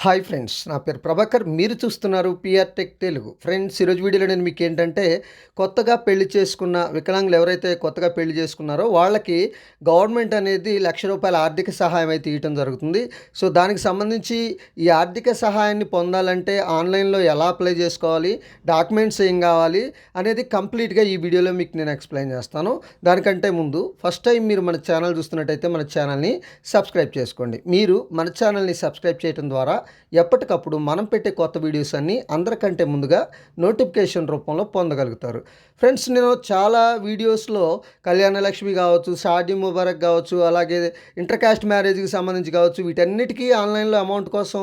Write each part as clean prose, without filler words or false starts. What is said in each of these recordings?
Hi friends, నా పేరు ప్రభాకర్. మీరు చూస్తున్నారు పిఆర్ టెక్ తెలుగు. ఫ్రెండ్స్, ఈరోజు వీడియోలో నేను మీకు ఏంటంటే, కొత్తగా పెళ్లి చేసుకున్న వికలాంగులు ఎవరైతే కొత్తగా పెళ్లి చేసుకున్నారో వాళ్ళకి గవర్నమెంట్ అనేది ₹1,00,000 ఆర్థిక సహాయం అయితే ఇవ్వటం జరుగుతుంది. సో దానికి సంబంధించి ఈ ఆర్థిక సహాయాన్ని పొందాలంటే ఆన్లైన్లో ఎలా అప్లై చేసుకోవాలి, డాక్యుమెంట్స్ ఏం కావాలి అనేది కంప్లీట్గా ఈ వీడియోలో మీకు నేను ఎక్స్ప్లెయిన్ చేస్తాను. దానికంటే ముందు ఫస్ట్ టైం మీరు మన ఛానల్ చూస్తున్నట్టయితే మన ఛానల్ని సబ్స్క్రైబ్ చేసుకోండి. మీరు మన ఛానల్ని సబ్స్క్రైబ్ చేయడం ద్వారా ఎప్పటికప్పుడు మనం పెట్టే కొత్త వీడియోస్ అన్నీ అందరికంటే ముందుగా నోటిఫికేషన్ రూపంలో పొందగలుగుతారు. ఫ్రెండ్స్, నేను చాలా వీడియోస్లో కళ్యాణలక్ష్మి కావచ్చు, షాదీ ముబారక్ కావచ్చు, అలాగే ఇంటర్ కాస్ట్ మ్యారేజ్కి సంబంధించి కావచ్చు, వీటన్నిటికీ ఆన్లైన్లో అమౌంట్ కోసం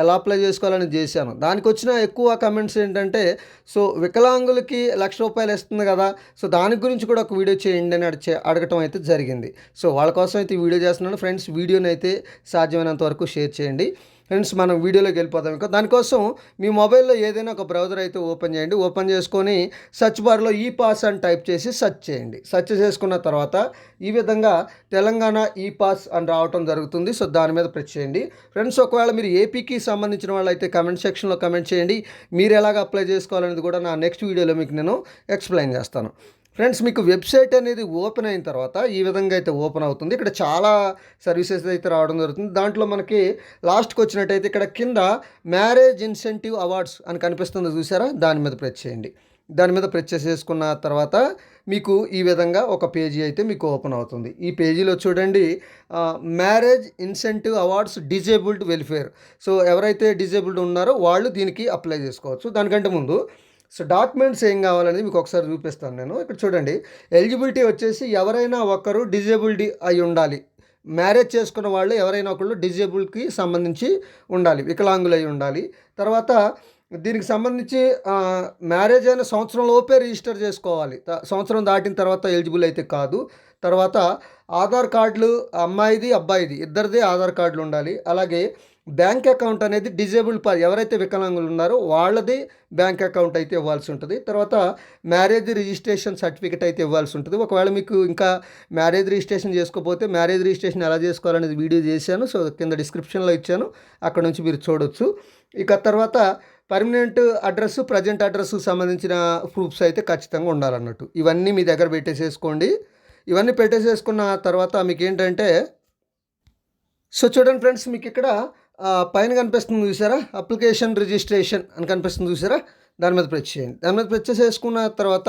ఎలా అప్లై చేసుకోవాలని చేశాను. దానికి వచ్చిన ఎక్కువ కమెంట్స్ ఏంటంటే, సో వికలాంగులకి ₹1,00,000 ఇస్తుంది కదా, సో దాని గురించి కూడా ఒక వీడియో చేయండి అని అడగటం అయితే జరిగింది. సో వాళ్ళ కోసం అయితే ఈ వీడియో చేస్తున్నాను. ఫ్రెండ్స్, వీడియోని అయితే సాధ్యమైనంత వరకు షేర్ చేయండి. ఫ్రెండ్స్, మనం వీడియోలోకి వెళ్ళిపోతాం. ఇంకా దానికోసం మీ మొబైల్లో ఏదైనా ఒక బ్రౌజర్ అయితే ఓపెన్ చేయండి. ఓపెన్ చేసుకొని సెర్చ్ బార్లో ఈ పాస్ అని టైప్ చేసి సెర్చ్ చేయండి. సెర్చ్ చేసుకున్న తర్వాత ఈ విధంగా తెలంగాణ ఈ పాస్ అని రావటం జరుగుతుంది. సో దాని మీద ప్రెస్ చేయండి. ఫ్రెండ్స్, ఒకవేళ మీరు ఏపీకి సంబంధించిన వాళ్ళు అయితే కమెంట్ సెక్షన్లో కమెంట్ చేయండి. మీరు ఎలాగ అప్లై చేసుకోవాలనేది కూడా నా నెక్స్ట్ వీడియోలో మీకు నేను ఎక్స్ప్లెయిన్ చేస్తాను. ఫ్రెండ్స్, మీకు వెబ్సైట్ అనేది ఓపెన్ అయిన తర్వాత ఈ విధంగా అయితే ఓపెన్ అవుతుంది. ఇక్కడ చాలా సర్వీసెస్ అయితే రావడం జరుగుతుంది. దాంట్లో మనకి లాస్ట్కి వచ్చినట్టయితే ఇక్కడ కింద మ్యారేజ్ ఇన్సెంటివ్ అవార్డ్స్ అని కనిపిస్తుంది, చూసారా? దాని మీద ప్రెస్ చేయండి. దాని మీద ప్రెస్ చేసుకున్న తర్వాత మీకు ఈ విధంగా ఒక పేజీ అయితే మీకు ఓపెన్ అవుతుంది. ఈ పేజీలో చూడండి, marriage incentive awards disabled welfare. So ఎవరైతే డిజేబుల్డ్ ఉన్నారో వాళ్ళు దీనికి అప్లై చేసుకోవచ్చు. దానికంటే ముందు సో డాక్యుమెంట్స్ ఏం కావాలనేది మీకు ఒకసారి చూపిస్తాను నేను. ఇక్కడ చూడండి, ఎలిజిబిలిటీ వచ్చేసి ఎవరైనా ఒకరు డిజేబుల్డ్ అయి ఉండాలి. మ్యారేజ్ చేసుకున్న వాళ్ళు ఎవరైనా ఒకళ్ళు డిజేబుల్కి సంబంధించి ఉండాలి, వికలాంగులు అయి ఉండాలి. తర్వాత దీనికి సంబంధించి మ్యారేజ్ అయిన సంవత్సరం లోపే రిజిస్టర్ చేసుకోవాలి. సంవత్సరం దాటిన తర్వాత ఎలిజిబుల్ అయితే కాదు. తర్వాత ఆధార్ కార్డులు, అమ్మాయిది అబ్బాయిది ఇద్దరిది ఆధార్ కార్డులు ఉండాలి. అలాగే బ్యాంక్ అకౌంట్ అనేది డిజేబుల్డ్ ఎవరైతే వికలాంగులు ఉన్నారో వాళ్ళది బ్యాంక్ అకౌంట్ అయితే ఇవ్వాల్సి ఉంటుంది. తర్వాత మ్యారేజ్ రిజిస్ట్రేషన్ సర్టిఫికేట్ అయితే ఇవ్వాల్సి ఉంటుంది. ఒకవేళ మీకు ఇంకా మ్యారేజ్ రిజిస్ట్రేషన్ చేసుకోకపోతే మ్యారేజ్ రిజిస్ట్రేషన్ ఎలా చేసుకోవాలనేది వీడియో చేశాను. సో కింద డిస్క్రిప్షన్లో ఇచ్చాను, అక్కడ నుంచి మీరు చూడొచ్చు. ఇక తర్వాత పర్మనెంట్ అడ్రస్, ప్రజెంట్ అడ్రస్కు సంబంధించిన ప్రూఫ్స్ అయితే ఖచ్చితంగా ఉండాలన్నట్టు. ఇవన్నీ మీ దగ్గర పెట్టేసేసుకోండి. ఇవన్నీ పెట్టేసేసుకున్న తర్వాత మీకు ఏంటంటే, సో చూడండి ఫ్రెండ్స్, మీకు ఇక్కడ పైన కనిపిస్తుంది చూసారా, అప్లికేషన్ రిజిస్ట్రేషన్ అని కనిపిస్తుంది చూసారా, దాని మీద ప్రెస్ చేయండి. దాని మీద ప్రెస్ చేసుకున్న తర్వాత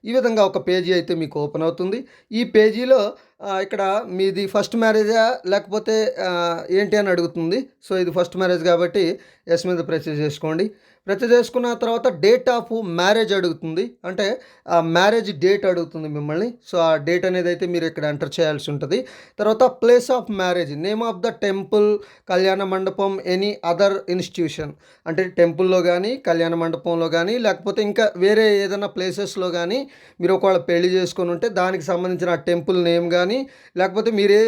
ఈ విధంగా ఒక పేజీ అయితే మీకు ఓపెన్ అవుతుంది. ఈ పేజీలో ఇక్కడ మీది ఫస్ట్ మ్యారేజా లేకపోతే ఏంటి అని అడుగుతుంది. సో ఇది ఫస్ట్ మ్యారేజ్ కాబట్టి ఎస్ మీద ప్రెస్ చేసుకోండి. ప్రెస్ చేసుకున్న తర్వాత డేట్ ఆఫ్ మ్యారేజ్ అడుగుతుంది, అంటే మ్యారేజ్ డేట్ అడుగుతుంది మిమ్మల్ని. సో ఆ డేట్ అనేది అయితే మీరు ఇక్కడ ఎంటర్ చేయాల్సి ఉంటుంది. తర్వాత place of marriage, name of the temple, కళ్యాణ మండపం, ఎనీ అదర్ ఇన్స్టిట్యూషన్, అంటే టెంపుల్లో కానీ కళ్యాణ మండపంలో కానీ లేకపోతే ఇంకా వేరే ఏదైనా ప్లేసెస్లో కానీ మీరు ఒకవేళ పెళ్లి చేసుకొని ఉంటే దానికి సంబంధించిన టెంపుల్ నేమ్ కానీ, లేకపోతే మీరు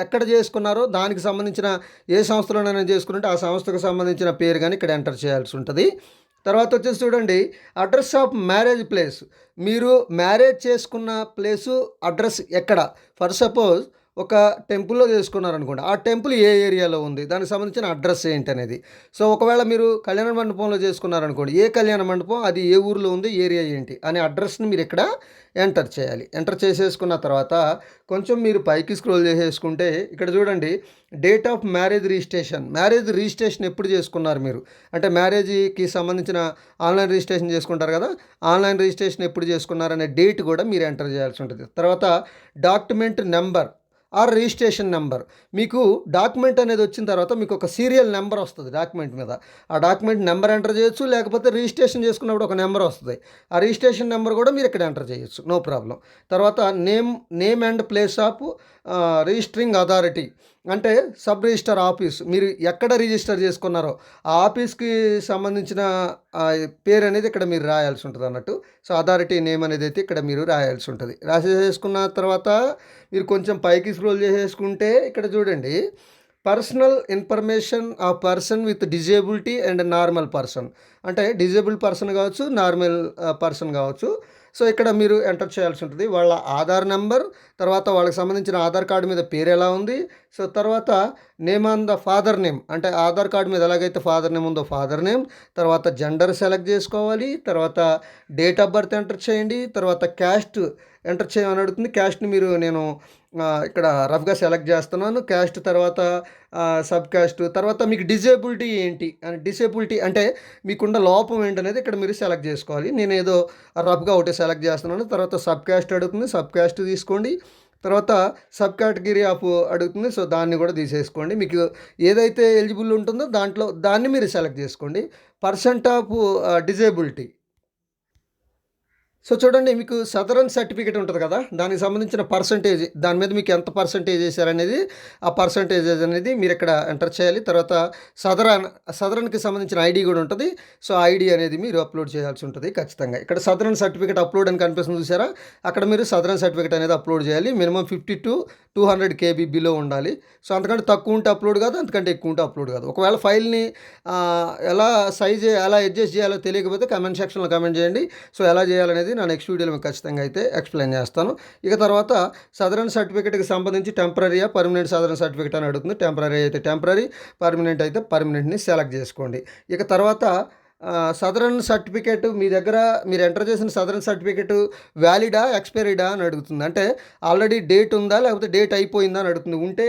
ఎక్కడ చేసుకున్నారో దానికి సంబంధించిన ఏ సంస్థలోనైనా చేసుకుంటే ఆ సంస్థకు సంబంధించిన పేరు కానీ ఇక్కడ ఎంటర్ చేయాల్సి ఉంటుంది. తర్వాత వచ్చేసి చూడండి, అడ్రస్ ఆఫ్ మ్యారేజ్ ప్లేస్, మీరు మ్యారేజ్ చేసుకున్న ప్లేసు అడ్రస్ ఎక్కడ. ఫర్ సపోజ్ ఒక టెంపుల్లో చేసుకున్నారనుకోండి, ఆ టెంపుల్ ఏ ఏరియాలో ఉంది, దానికి సంబంధించిన అడ్రస్ ఏంటి అనేది. సో ఒకవేళ మీరు కళ్యాణ మండపంలో చేసుకున్నారనుకోండి, ఏ కళ్యాణ మండపం, అది ఏ ఊరిలో ఉంది, ఏరియా ఏంటి అనే అడ్రస్ని మీరు ఇక్కడ ఎంటర్ చేయాలి. ఎంటర్ చేసేసుకున్న తర్వాత కొంచెం మీరు పైకి స్క్రోల్ చేసేసుకుంటే ఇక్కడ చూడండి, డేట్ ఆఫ్ మ్యారేజ్ రిజిస్ట్రేషన్ ఎప్పుడు చేసుకున్నారు మీరు, అంటే మ్యారేజ్కి సంబంధించిన ఆన్లైన్ రిజిస్ట్రేషన్ చేసుకుంటారు కదా, ఆన్లైన్ రిజిస్ట్రేషన్ ఎప్పుడు చేసుకున్నారనే డేట్ కూడా మీరు ఎంటర్ చేయాల్సి ఉంటుంది. తర్వాత document number or registration number, మీకు డాక్యుమెంట్ అనేది వచ్చిన తర్వాత మీకు ఒక సీరియల్ నెంబర్ వస్తుంది డాక్యుమెంట్ మీద. ఆ డాక్యుమెంట్ నెంబర్ ఎంటర్ చేయొచ్చు, లేకపోతే రిజిస్ట్రేషన్ చేసుకున్నప్పుడు ఒక నెంబర్ వస్తుంది, ఆ రిజిస్ట్రేషన్ నెంబర్ కూడా మీరు ఇక్కడ ఎంటర్ చేయొచ్చు, నో ప్రాబ్లం. తర్వాత name and place of registering authority, అంటే సబ్ రిజిస్టర్ ఆఫీస్, మీరు ఎక్కడ రిజిస్టర్ చేసుకున్నారో ఆ ఆఫీస్కి సంబంధించిన పేరు అనేది ఇక్కడ మీరు రాయాల్సి ఉంటుంది అన్నట్టు. సో అథారిటీ నేమ్ అనేది అయితే ఇక్కడ మీరు రాయాల్సి ఉంటుంది. రాసేసుకున్న తర్వాత మీరు కొంచెం పైకి స్క్రోల్ చేసేసుకుంటే ఇక్కడ చూడండి, personal information of person with disability and normal person, అంటే డిజేబుల్డ్ పర్సన్ కావచ్చు, నార్మల్ పర్సన్ కావచ్చు. సో ఇక్కడ మీరు ఎంటర్ చేయాల్సి ఉంటుంది వాళ్ళ ఆధార్ నెంబర్, తర్వాత వాళ్ళకి సంబంధించిన ఆధార్ కార్డు మీద పేరు ఎలా ఉంది, సో తర్వాత name on the father name, అంటే ఆధార్ కార్డు మీద ఎలాగైతే ఫాదర్ నేమ్ ఉందో ఫాదర్ నేమ్, తర్వాత జెండర్ సెలెక్ట్ చేసుకోవాలి, తర్వాత డేట్ ఆఫ్ బర్త్ ఎంటర్ చేయండి, తర్వాత క్యాస్ట్ ఎంటర్ చేయమని అడుగుతుంది. క్యాస్ట్ని నేను ఇక్కడ రఫ్గా సెలెక్ట్ చేస్తున్నాను. క్యాస్ట్ తర్వాత సబ్ క్యాస్ట్, తర్వాత మీకు డిజేబిలిటీ ఏంటి అని, డిసేబిలిటీ అంటే మీకున్న లోపం ఏంటనేది ఇక్కడ మీరు సెలెక్ట్ చేసుకోవాలి. నేను ఏదో రఫ్గా ఒకటి సెలెక్ట్ చేస్తున్నాను. తర్వాత సబ్ క్యాస్ట్ అడుగుతుంది, సబ్ క్యాస్ట్ తీసుకోండి. తర్వాత సబ్ కేటగిరీ ఆఫ్ అడుగుతుంది, సో దాన్ని కూడా తీసేసుకోండి. మీకు ఏదైతే ఎలిజిబుల్ ఉంటుందో దాన్ని మీరు సెలెక్ట్ చేసుకోండి. Percent of disability. సో చూడండి, మీకు సదరన్ సర్టిఫికేట్ ఉంటుంది కదా, దానికి సంబంధించిన పర్సంటేజ్, దాని మీద మీకు ఎంత పర్సంటేజ్ వేసారనేది, ఆ పర్సంటేజెస్ అనేది మీరు ఇక్కడ ఎంటర్ చేయాలి. తర్వాత సదరన్కి సంబంధించిన ఐడి కూడా ఉంటుంది. సో ఐడి అనేది మీరు అప్లోడ్ చేయాల్సి ఉంటుంది ఖచ్చితంగా. ఇక్కడ సదరన్ సర్టిఫికేట్ అప్లోడ్ అని కనిపిస్తుంది చూసారా, అక్కడ మీరు సదరన్ సర్టిఫికేట్ అనేది అప్లోడ్ చేయాలి. మినిమం 50 to 200 KB బిలో ఉండాలి. సో అంతకంటే తక్కువ ఉంటే అప్లోడ్ కాదు, అంతకంటే ఎక్కువ ఉంటే అప్లోడ్ కాదు. ఒకవేళ ఫైల్ని ఎలా అడ్జస్ట్ చేయాలో తెలియకపోతే కమెంట్ సెక్షన్లో కమెంట్ చేయండి. సో ఎలా చేయాలనేది నా నెక్స్ట్ వీడియోలో మీకు ఖచ్చితంగా అయితే ఎక్స్ప్లెయిన్ చేస్తాను. ఇక తర్వాత సదరన్ సర్టిఫికేట్కి సంబంధించి టెంపరరీయా పర్మనెంట్ సదరన్ సర్టిఫికేట్ అని అడుగుతుంది. టెంపరరీ అయితే టెంపరరీ, పర్మనెంట్ అయితే పర్మనెంట్ని సెలెక్ట్ చేసుకోండి. ఇక తర్వాత సదరన్ సర్టిఫికేట్ మీ దగ్గర మీరు ఎంటర్ చేసిన సదరన్ సర్టిఫికేట్ వ్యాలిడా ఎక్స్పైరీడా అని అడుగుతుంది. అంటే ఆల్రెడీ డేట్ ఉందా లేకపోతే డేట్ అయిపోయిందా అని అడుగుతుంది. ఉంటే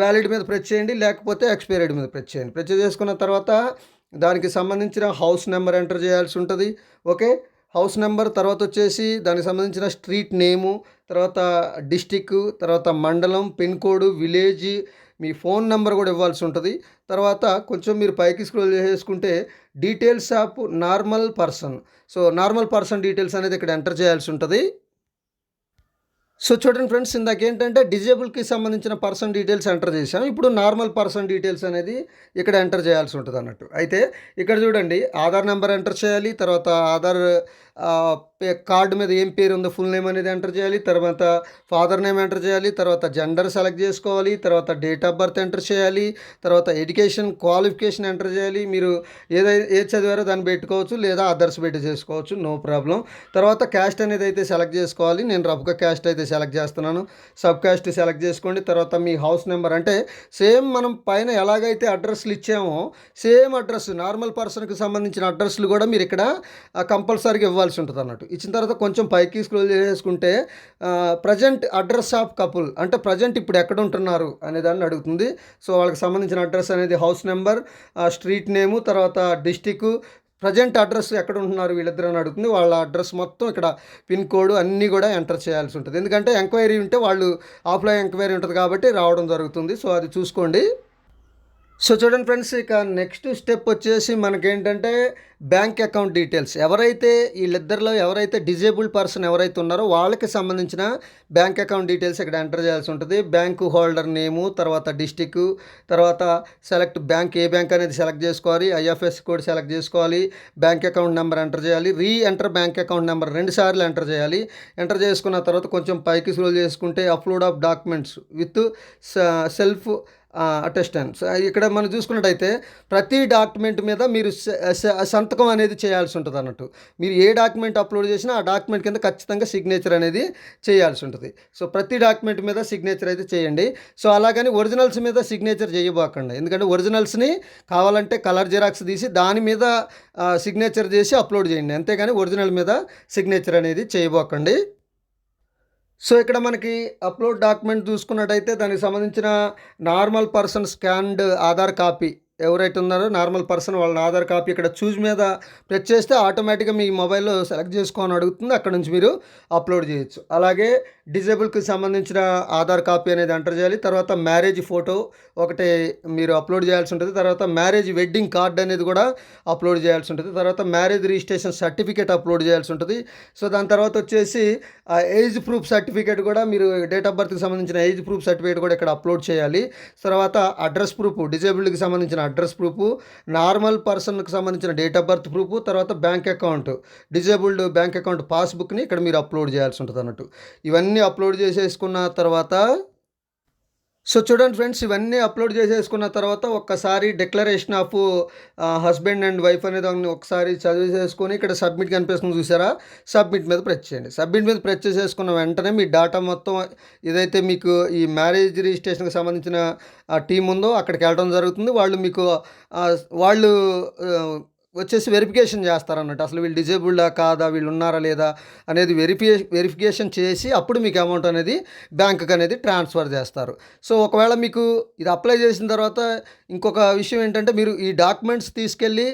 వ్యాలిడ్ మీద ప్రెస్ చేయండి, లేకపోతే ఎక్స్పైరీడ్ మీద ప్రెస్ చేయండి. ప్రెస్ చేసుకున్న తర్వాత దానికి సంబంధించిన హౌస్ నెంబర్ ఎంటర్ చేయాల్సి ఉంటుంది. ఓకే, హౌస్ నెంబర్, తర్వాత వచ్చేసి దానికి సంబంధించిన స్ట్రీట్ నేము, తర్వాత డిస్టిక్, తర్వాత మండలం, పిన్ కోడ్, విలేజ్, మీ ఫోన్ నెంబర్ కూడా ఇవ్వాల్సి ఉంటుంది. తర్వాత కొంచెం మీరు పైకి స్క్రోల్ చేసుకుంటే details of normal person, so normal person details అనేది ఇక్కడ ఎంటర్ చేయాల్సి ఉంటుంది. సో చూడండి ఫ్రెండ్స్, ఇందాక ఏంటంటే డిజేబుల్కి సంబంధించిన పర్సన్ డీటెయిల్స్ ఎంటర్ చేసాం. ఇప్పుడు నార్మల్ పర్సన్ డీటెయిల్స్ అనేది ఇక్కడ ఎంటర్ చేయాల్సి ఉంటుంది అన్నట్టు. అయితే ఇక్కడ చూడండి, ఆధార్ నెంబర్ ఎంటర్ చేయాలి. తర్వాత ఆధార్ కార్డు మీద ఏం పేరు ఉందో ఫుల్ నేమ్ అనేది ఎంటర్ చేయాలి. తర్వాత ఫాదర్ నేమ్ ఎంటర్ చేయాలి. తర్వాత జెండర్ సెలెక్ట్ చేసుకోవాలి. తర్వాత డేట్ ఆఫ్ బర్త్ ఎంటర్ చేయాలి. తర్వాత ఎడ్యుకేషన్ క్వాలిఫికేషన్ ఎంటర్ చేయాలి. మీరు ఏది చదివారో దాన్ని పెట్టుకోవచ్చు, లేదా అదర్స్ పెట్టి చేసుకోవచ్చు, నో ప్రాబ్లం. తర్వాత క్యాస్ట్ అనేది అయితే సెలెక్ట్ చేసుకోవాలి. నేను రఫ్గా క్యాస్ట్ అయితే సెలెక్ట్ చేస్తున్నాను. సబ్ క్యాస్ట్ సెలెక్ట్ చేసుకోండి. తర్వాత మీ హౌస్ నెంబర్, అంటే సేమ్ మనం పైన ఎలాగైతే అడ్రస్లు ఇచ్చామో సేమ్ అడ్రస్, నార్మల్ పర్సన్కి సంబంధించిన అడ్రస్లు కూడా మీరు ఇక్కడ కంపల్సరీగా ఇవ్వాల్సి ఉంటుంది అన్నట్టు. ఇచ్చిన తర్వాత కొంచెం పైకి స్క్రోల్ చేసుకుంటే ప్రజెంట్ అడ్రస్ ఆఫ్ కపుల్, అంటే ప్రజెంట్ ఇప్పుడు ఎక్కడ ఉంటున్నారు అనే దాన్ని అడుగుతుంది. సో వాళ్ళకి సంబంధించిన అడ్రస్ అనేది హౌస్ నెంబర్, స్ట్రీట్ నేము, తర్వాత డిస్టిక్, ప్రజెంట్ అడ్రస్ ఎక్కడ ఉంటున్నారు వీళ్ళిద్దరు అని అడుగుతుంది. వాళ్ళ అడ్రస్ మొత్తం ఇక్కడ పిన్ కోడ్ అన్నీ కూడా ఎంటర్ చేయాల్సి ఉంటుంది. ఎందుకంటే ఎంక్వైరీ ఉంటే వాళ్ళు ఆఫ్లైన్ ఎంక్వైరీ ఉంటుంది కాబట్టి రావడం జరుగుతుంది. సో అది చూసుకోండి. సో చూడండి ఫ్రెండ్స్, ఇక నెక్స్ట్ స్టెప్ వచ్చేసి మనకేంటంటే బ్యాంక్ అకౌంట్ డీటెయిల్స్. వీళ్ళిద్దరిలో ఎవరైతే డిజేబుల్డ్ పర్సన్ ఎవరైతే ఉన్నారో వాళ్ళకి సంబంధించిన బ్యాంక్ అకౌంట్ డీటెయిల్స్ ఇక్కడ ఎంటర్ చేయాల్సి ఉంటుంది. బ్యాంకు హోల్డర్ నేము, తర్వాత డిస్టిక్, తర్వాత సెలెక్ట్ బ్యాంక్, ఏ బ్యాంక్ అనేది సెలెక్ట్ చేసుకోవాలి, IFSC కోడ్ సెలెక్ట్ చేసుకోవాలి, బ్యాంక్ అకౌంట్ నెంబర్ ఎంటర్ చేయాలి, ఎంటర్ బ్యాంక్ అకౌంట్ నెంబర్ 2 సార్లు ఎంటర్ చేయాలి. ఎంటర్ చేసుకున్న తర్వాత కొంచెం పైకి స్క్రోల్ చేసుకుంటే upload of documents with self attestation, ఇక్కడ మనం చూసుకున్నట్టయితే ప్రతి డాక్యుమెంట్ మీద మీరు సంతకం అనేది చేయాల్సి ఉంటుంది అన్నట్టు. మీరు ఏ డాక్యుమెంట్ అప్లోడ్ చేసినా ఆ డాక్యుమెంట్ కింద ఖచ్చితంగా సిగ్నేచర్ అనేది చేయాల్సి ఉంటుంది. సో ప్రతి డాక్యుమెంట్ మీద సిగ్నేచర్ అయితే చేయండి. సో అలాగని ఒరిజినల్స్ మీద సిగ్నేచర్ చేయబోకండి, ఎందుకంటే ఒరిజినల్స్ని కావాలంటే కలర్ జిరాక్స్ తీసి దాని మీద సిగ్నేచర్ చేసి అప్లోడ్ చేయండి, అంతేగాని ఒరిజినల్ మీద సిగ్నేచర్ అనేది చేయబోకండి. సో ఇక్కడ మనకి అప్లోడ్ డాక్యుమెంట్ చూసుకున్నట్టయితే దానికి సంబంధించిన normal person scanned Aadhaar copy, ఎవరైతే ఉన్నారో నార్మల్ పర్సన్ వాళ్ళ ఆధార్ కాపీ ఇక్కడ చూజ్ మీద ప్రెస్ చేస్తే ఆటోమేటిక్గా మీ మొబైల్లో సెలెక్ట్ చేసుకోని అడుగుతుంది, అక్కడ నుంచి మీరు అప్లోడ్ చేయొచ్చు. అలాగే డిజేబుల్కి సంబంధించిన ఆధార్ కాపీ అనేది ఎంటర్ చేయాలి. తర్వాత మ్యారేజ్ ఫోటో ఒకటి మీరు అప్లోడ్ చేయాల్సి ఉంటుంది. తర్వాత మ్యారేజ్ వెడ్డింగ్ కార్డ్ అనేది కూడా అప్లోడ్ చేయాల్సి ఉంటుంది. తర్వాత మ్యారేజ్ రిజిస్ట్రేషన్ సర్టిఫికేట్ అప్లోడ్ చేయాల్సి ఉంటుంది. సో దాని తర్వాత వచ్చేసి ఏజ్ ప్రూఫ్ సర్టిఫికేట్ కూడా, మీరు డేట్ ఆఫ్ బర్త్కి సంబంధించిన ఏజ్ ప్రూఫ్ సర్టిఫికేట్ కూడా ఇక్కడ అప్లోడ్ చేయాలి. తర్వాత అడ్రస్ ప్రూఫ్, డిజేబుల్డ్కి సంబంధించిన అడ్రస్ ప్రూఫ్, నార్మల్ పర్సన్కి సంబంధించిన డేట్ ఆఫ్ బర్త్ ప్రూఫ్, తర్వాత bank account, disabled bank account పాస్బుక్ని ఇక్కడ మీరు అప్లోడ్ చేయాల్సి ఉంటుంది అన్నట్టు. ఇవన్నీ అప్లోడ్ చేసేసుకున్న తర్వాత సో చూడండి ఫ్రెండ్స్, ఇవన్నీ అప్లోడ్ చేసేసుకున్న తర్వాత ఒక్కసారి declaration of husband and wife అనేది ఒకసారి చదివేసేసుకొని ఇక్కడ సబ్మిట్ కనిపిస్తుంది చూసారా? సబ్మిట్ మీద ప్రెస్ చేయండి. సబ్మిట్ మీద ప్రెస్ చేసేసుకున్న వెంటనే మీ డాటా మొత్తం ఏదైతే మీకు ఈ మ్యారేజ్ రిజిస్ట్రేషన్కి సంబంధించిన టీం ఉందో అక్కడికి వెళ్ళడం జరుగుతుంది. వాళ్ళు మీకు వాళ్ళు వచ్చేసి వెరిఫికేషన్ చేస్తారన్నట్టు. అసలు వీళ్ళు డిజేబుల్డా కాదా, వీళ్ళు ఉన్నారా లేదా అనేది వెరిఫికేషన్ చేసి అప్పుడు మీకు అమౌంట్ అనేది బ్యాంకుకి అనేది ట్రాన్స్ఫర్ చేస్తారు. సో ఒకవేళ మీకు ఇది అప్లై చేసిన తర్వాత ఇంకొక విషయం ఏంటంటే, మీరు ఈ డాక్యుమెంట్స్ తీసుకెళ్ళి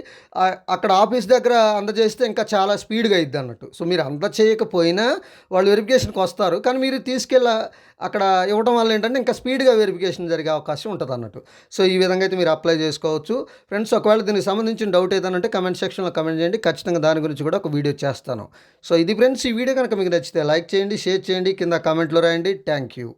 అక్కడ ఆఫీస్ దగ్గర అందజేస్తే ఇంకా చాలా స్పీడ్గా అయిద్ది అన్నట్టు. సో మీరు అందచేయకపోయినా వాళ్ళు వెరిఫికేషన్కి వస్తారు, కానీ మీరు అక్కడ ఇవ్వడం వల్ల ఏంటంటే ఇంకా స్పీడ్గా వెరిఫికేషన్ జరిగే అవకాశం ఉంటుంది అన్నట్టు. సో ఈ విధంగా అయితే మీరు అప్లై చేసుకోవచ్చు ఫ్రెండ్స్. ఒకవేళ దీనికి సంబంధించిన డౌట్ ఏదైనా ఉంటే కమెంట్ సెక్షన్లో కమెంట్ చేయండి, ఖచ్చితంగా దాని గురించి కూడా ఒక వీడియో చేస్తాను. సో ఇది ఫ్రెండ్స్, ఈ వీడియో కనుక మీకు నచ్చితే లైక్ చేయండి, షేర్ చేయండి, కింద కామెంట్లో రాయండి. Thank you.